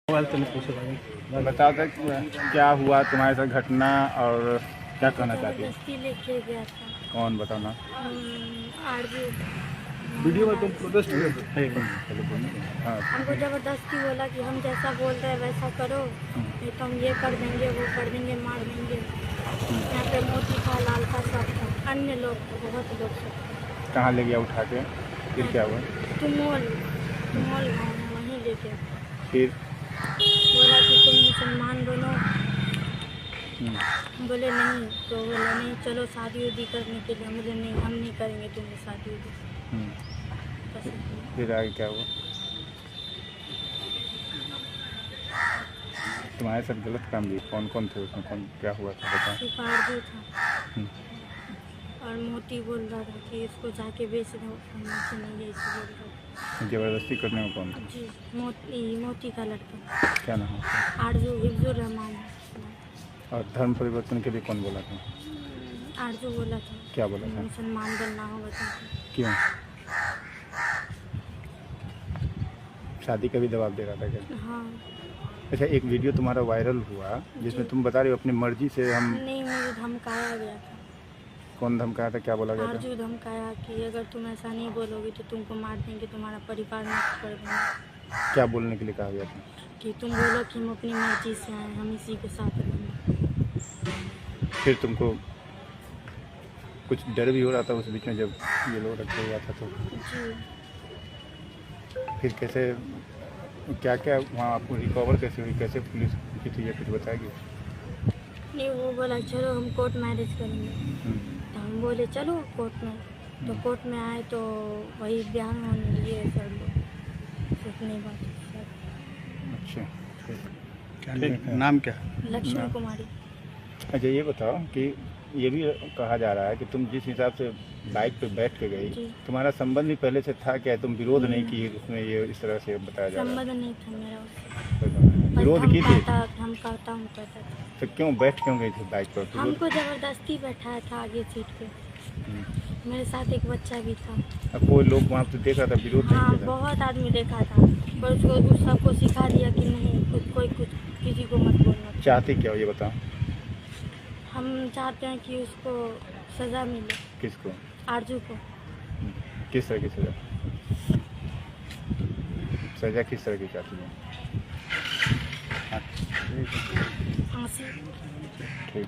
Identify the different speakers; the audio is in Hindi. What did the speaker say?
Speaker 1: बताओ तो क्या हुआ तुम्हारे साथ घटना और क्या कहना चाहती है?
Speaker 2: जबरदस्ती लेके गया था।
Speaker 1: कौन बताओ ना।
Speaker 2: आरजू
Speaker 3: वीडियो में तुम प्रोटेस्ट कर रहे हो।
Speaker 1: हाँ
Speaker 2: हमको जबरदस्ती बोला कि हम जैसा बोल रहे हैं वैसा करो, नहीं तो हम ये कर देंगे वो कर देंगे, मार देंगे। यहाँ पे मोती था, लाल था, सब था, अन्य लोग थे, बहुत लोग सब थे।
Speaker 1: कहाँ ले गया उठा के? फिर क्या हुआ?
Speaker 2: तुमोल गाँव में वहीं लेके
Speaker 1: फिर
Speaker 2: बोला कि तुम मुसलमान दोनों, बोले नहीं, तो बोला नहीं चलो शादी उदी करने के लिए। हम बोले नहीं, हम नहीं करेंगे तुमसे शादी उदी। बस
Speaker 1: फिर आगे क्या हुआ? तुम्हारे साथ गलत काम भी कौन कौन थे उसमें? कौन क्या हुआ था बताओ।
Speaker 2: सिर्फ आरजू था और मोती बोल रहा था कि इसको जाके बेच दो। हम ऐसे नहीं, ऐसे बोल रहे थे।
Speaker 1: जबरदस्ती करने में कौन था?
Speaker 2: जी, मोती का लड़का।
Speaker 1: क्या नाम है?
Speaker 2: आरजू हिफ्जुर रहमान।
Speaker 1: और धर्म परिवर्तन के लिए कौन बोला था?
Speaker 2: आरजू बोला था।
Speaker 1: क्या बोला था?
Speaker 2: मुसलमान बनना होगा तुमको।
Speaker 1: क्यों? शादी का भी दबाव दे रहा था क्या?
Speaker 2: हाँ।
Speaker 1: अच्छा, एक वीडियो तुम्हारा वायरल हुआ जिसमें तुम बता रहे हो अपनी मर्जी से हम।
Speaker 2: नहीं, मुझे धमकाया गया था।
Speaker 1: कौन धमकाया था? क्या बोला गया था?
Speaker 2: आरजू धमकाया कि अगर तुम ऐसा नहीं बोलोगी तो तुमको मार देंगे, तुम्हारा परिवार नष्ट कर देंगे।
Speaker 1: क्या बोलने के लिए कहा गया था?
Speaker 2: कि तुम बोलो कि हम अपनी मर्जी से आए, हम इसी के साथ रहेंगे।
Speaker 1: फिर तुमको कुछ डर भी हो रहा था उस बीच में जब ये लोग रखे हुआ था तो?
Speaker 2: जी।
Speaker 1: फिर कैसे क्या क्या वहाँ आपको रिकवर कैसे हुई? कैसे पुलिस की थी? ये कुछ बताएगी?
Speaker 2: नहीं, वो बोला चलो हम कोर्ट मैरिज करेंगे। तो हम बोले चलो कोर्ट में। तो कोर्ट में आए तो वही बयान होने लिए सर लोग, इतनी बात सर।
Speaker 1: अच्छा,
Speaker 3: क्या नाम क्या?
Speaker 2: लक्ष्मी कुमारी।
Speaker 1: अच्छा ये बताओ कि ये भी कहा जा रहा है कि तुम जिस हिसाब से बाइक पे बैठ के गई,
Speaker 2: जी।
Speaker 1: तुम्हारा संबंध भी पहले से था क्या? तुम विरोध नहीं की उसमें? ये इस तरह से बताया जा रहा
Speaker 2: संबंध नहीं था मेरा उससे।
Speaker 1: है। विरोध की थी
Speaker 2: हम कहता हूँ कहता था।
Speaker 1: तो क्यों बैठ क्यों गई थी बाइक पर? विरोध?
Speaker 2: हमको ज़बरदस्ती बैठाया था आगे सीट पे। मेरे साथ एक बच्चा भी था।
Speaker 1: अब कोई लोग वहाँ पे देख रहा था, विरोध
Speaker 2: हाँ,
Speaker 1: नहीं किया था?
Speaker 2: बहुत आदमी देखा था, पर उसको सबको सिखा दिया कि नहीं, कोई कुछ किसी को मत बोलना।
Speaker 1: चाहते क्या हो ये बताओ?
Speaker 2: हम चाहते हैं कि उसको सज़ा मिले।
Speaker 1: किसको?
Speaker 2: आरजू को।
Speaker 1: किस तरह की सज़ा? सज़ा किस तरह की चाहती हो?
Speaker 2: फांसी।
Speaker 1: ठीक।